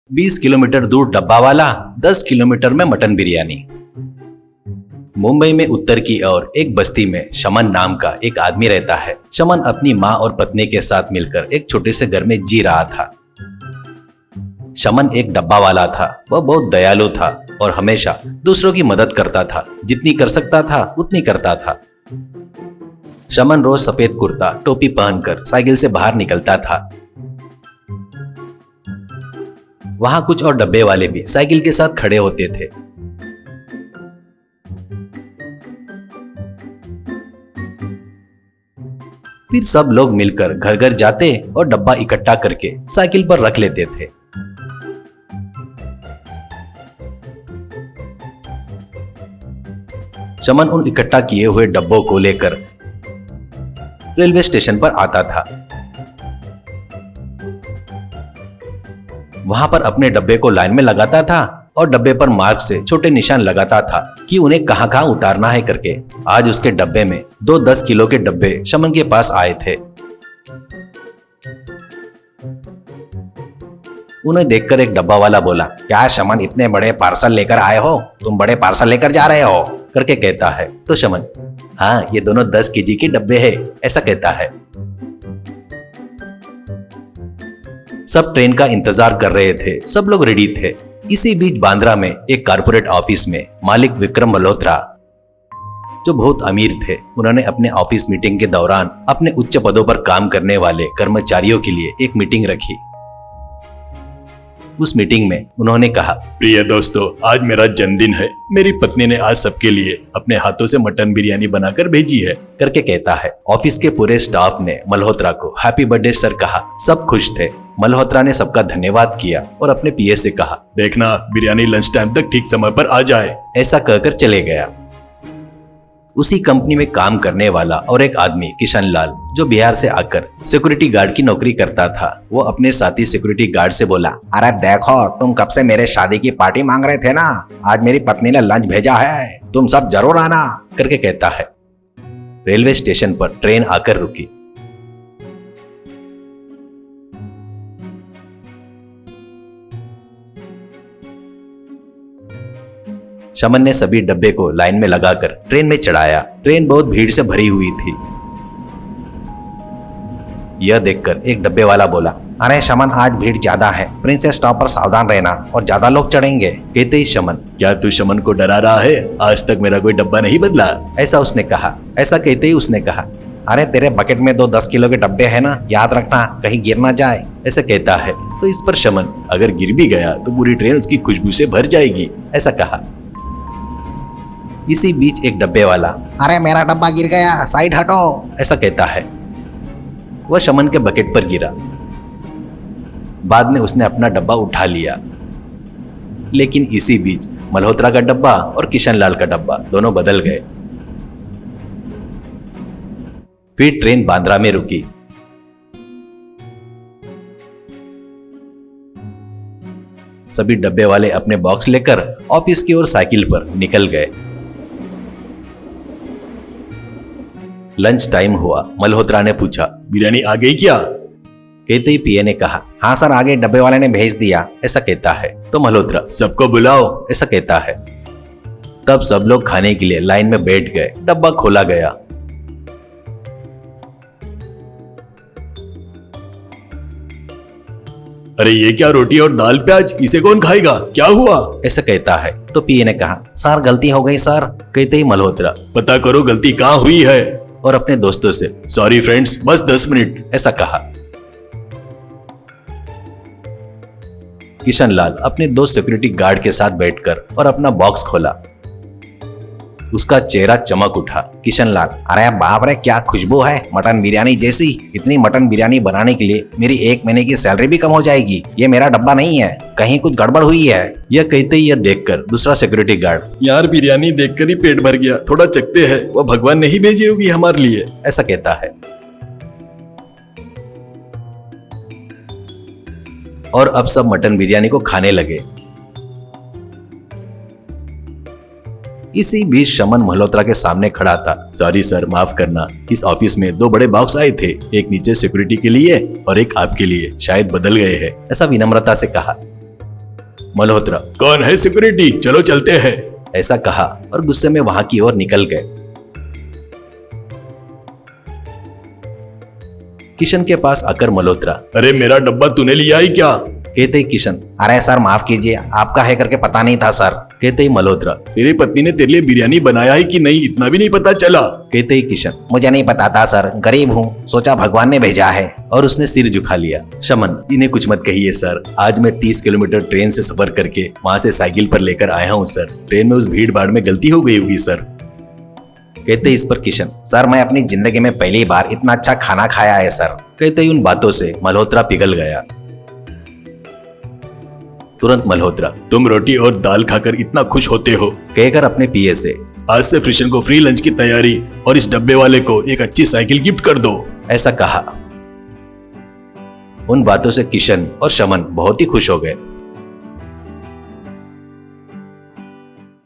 20 kilometre दूर डब्बा वाला, 10 किलोमीटर में मटन बिरयानी। मुंबई में उत्तर की ओर एक बस्ती में शमन नाम का एक आदमी रहता है। शमन अपनी माँ और पत्नी के साथ मिलकर एक छोटे से घर में जी रहा था। शमन एक डब्बा वाला था। वह बहुत दयालु था और हमेशा दूसरों की मदद करता था। जितनी कर सकता था उतनी करता था। शमन रोज सफेद कुर्ता टोपी पहनकर साइकिल से बाहर निकलता था। वहां कुछ और डब्बे वाले भी साइकिल के साथ खड़े होते थे। फिर सब लोग मिलकर घर घर जाते और डब्बा इकट्ठा करके साइकिल पर रख लेते थे। शमन उन इकट्ठा किए हुए डब्बों को लेकर रेलवे स्टेशन पर आता था। वहां पर अपने डब्बे को लाइन में लगाता था और डब्बे पर मार्क से छोटे निशान लगाता था कि उन्हें कहां उतारना है करके। आज उसके डब्बे में 10 किलो के डब्बे शमन के पास आए थे। उन्हें देखकर एक डब्बा वाला बोला, क्या शमन इतने बड़े पार्सल लेकर आए हो? तुम बड़े पार्सल लेकर जा रहे हो करके कहता है। तो शमन, हाँ ये दोनों 10 केजी के डब्बे हैं, ऐसा कहता है। सब ट्रेन का इंतजार कर रहे थे। सब लोग रेडी थे। इसी बीच बांद्रा में एक कारपोरेट ऑफिस में मालिक विक्रम मल्होत्रा, जो बहुत अमीर थे, उन्होंने अपने ऑफिस मीटिंग के दौरान अपने उच्च पदों पर काम करने वाले कर्मचारियों के लिए एक मीटिंग रखी। उस मीटिंग में उन्होंने कहा, प्रिय दोस्तों, आज मेरा जन्मदिन है। मेरी पत्नी ने आज सबके लिए अपने हाथों से मटन बिरयानी बनाकर भेजी है करके कहता है। ऑफिस के पूरे स्टाफ ने मल्होत्रा को हैप्पी बर्थडे सर कहा। सब खुश थे। मल्होत्रा ने सबका धन्यवाद किया और अपने पीए से कहा, देखना बिरयानी लंच टाइम तक ठीक समय पर आ जाए। ऐसा कहकर चले गया। उसी कंपनी में काम करने वाला और एक आदमी किशन लाल, जो बिहार से आकर सिक्योरिटी गार्ड की नौकरी करता था, वो अपने साथी सिक्योरिटी गार्ड से बोला, अरे देखो, तुम कब से मेरे शादी की पार्टी मांग रहे थे ना, आज मेरी पत्नी ने लंच भेजा है, तुम सब जरूर आना करके कहता है। रेलवे स्टेशन पर ट्रेन आकर रुकी। शमन ने सभी डब्बे को लाइन में लगाकर ट्रेन में चढ़ाया। ट्रेन बहुत भीड़ से भरी हुई थी। यह देखकर एक डब्बे वाला बोला, अरे शमन, आज भीड़ ज्यादा है, प्रिंसेस स्टॉप पर सावधान रहना और ज्यादा लोग चढ़ेंगे। कहते ही शमन, क्या तू शमन को डरा रहा है? आज तक मेरा कोई डब्बा नहीं बदला, ऐसा उसने कहा। ऐसा कहते ही उसने कहा, अरे तेरे बकेट में 10 किलो के डब्बे है ना, याद रखना कहीं गिर ना जाए, ऐसा कहता है। तो इस पर शमन, अगर गिर भी गया तो पूरी ट्रेन उसकी खुशबू से भर जाएगी, ऐसा कहा। इसी बीच एक डब्बे वाला, अरे मेरा डब्बा गिर गया, साइड हटो, ऐसा कहता है। वह शमन के बकेट पर गिरा। बाद में उसने अपना डब्बा उठा लिया। लेकिन इसी बीच मल्होत्रा का डब्बा और किशन लाल का डब्बा दोनों बदल गए। फिर ट्रेन बांद्रा में रुकी। सभी डब्बे वाले अपने बॉक्स लेकर ऑफिस की ओर साइकिल पर निकल गए। लंच टाइम हुआ। मल्होत्रा ने पूछा, बिरयानी आ गई क्या? कहते ही पीए ने कहा, हाँ सर, आगे डब्बे वाले ने भेज दिया, ऐसा कहता है। तो मल्होत्रा, सबको बुलाओ, ऐसा कहता है। तब सब लोग खाने के लिए लाइन में बैठ गए। डब्बा खोला गया। अरे ये क्या, रोटी और दाल प्याज, इसे कौन खाएगा? क्या हुआ? ऐसा कहता है। तो पीए ने कहा, सर गलती हो गई सर। कहते ही मल्होत्रा, पता करो गलती कहाँ हुई है, और अपने दोस्तों से, सॉरी फ्रेंड्स, बस 10 मिनट, ऐसा कहा। किशन लाल अपने 2 सिक्योरिटी गार्ड के साथ बैठकर और अपना बॉक्स खोला। उसका चेहरा चमक उठा। किशन लाल, अरे बाप रे, क्या खुशबू है, मटन बिरयानी जैसी। इतनी मटन बिरयानी बनाने के लिए मेरी 1 महीने की सैलरी भी कम हो जाएगी। ये मेरा डब्बा नहीं है, कहीं कुछ गड़बड़ हुई है। यह कहते ही यह देखकर दूसरा सिक्योरिटी गार्ड, यार बिरयानी देखकर ही पेट भर गया, थोड़ा चखते हैं, वो भगवान नहीं भेजी होगी हमारे लिए, ऐसा कहता है। और अब सब मटन बिरयानी को खाने लगे। इसी बीच शमन मल्होत्रा के सामने खड़ा था। सॉरी सर, माफ करना, इस ऑफिस में 2 बड़े बॉक्स आए थे, एक नीचे सिक्योरिटी के लिए और एक आपके लिए, शायद बदल गए हैं, ऐसा विनम्रता से कहा। मल्होत्रा कौन है सिक्योरिटी, चलो चलते हैं। ऐसा कहा और गुस्से में वहां की ओर निकल गए। किशन के पास आकर मल्होत्रा, अरे मेरा डब्बा तूने लिया ही क्या? कहते ही किशन, अरे सर माफ कीजिए, आपका है करके पता नहीं था सर। कहते ही मल्होत्रा, तेरी पत्नी ने तेरे लिए बिरयानी बनाया है कि नहीं इतना भी नहीं पता चला? कहते ही किशन, मुझे नहीं पता था सर, गरीब हूँ, सोचा भगवान ने भेजा है। और उसने सिर झुका लिया। शमन, इन्हें कुछ मत कहिए सर, आज मैं 30 किलोमीटर ट्रेन से सफर करके वहां से साइकिल पर लेकर आया हूँ सर। ट्रेन में उस भीड़ भाड़ में गलती हो गई होगी सर। कहते ही इस पर किशन, सर मैं अपनी जिंदगी में पहली बार इतना अच्छा खाना खाया है सर। कहते ही उन बातों से मल्होत्रा पिघल गया। तुरंत मल्होत्रा, तुम रोटी और दाल खाकर इतना खुश होते हो, कहकर अपने पीए से, आज से फ्रिशन को फ्री लंच की तैयारी और इस डब्बे वाले को एक अच्छी साइकिल गिफ्ट कर दो। ऐसा कहा। उन बातों से किशन और शमन बहुत ही खुश हो गए।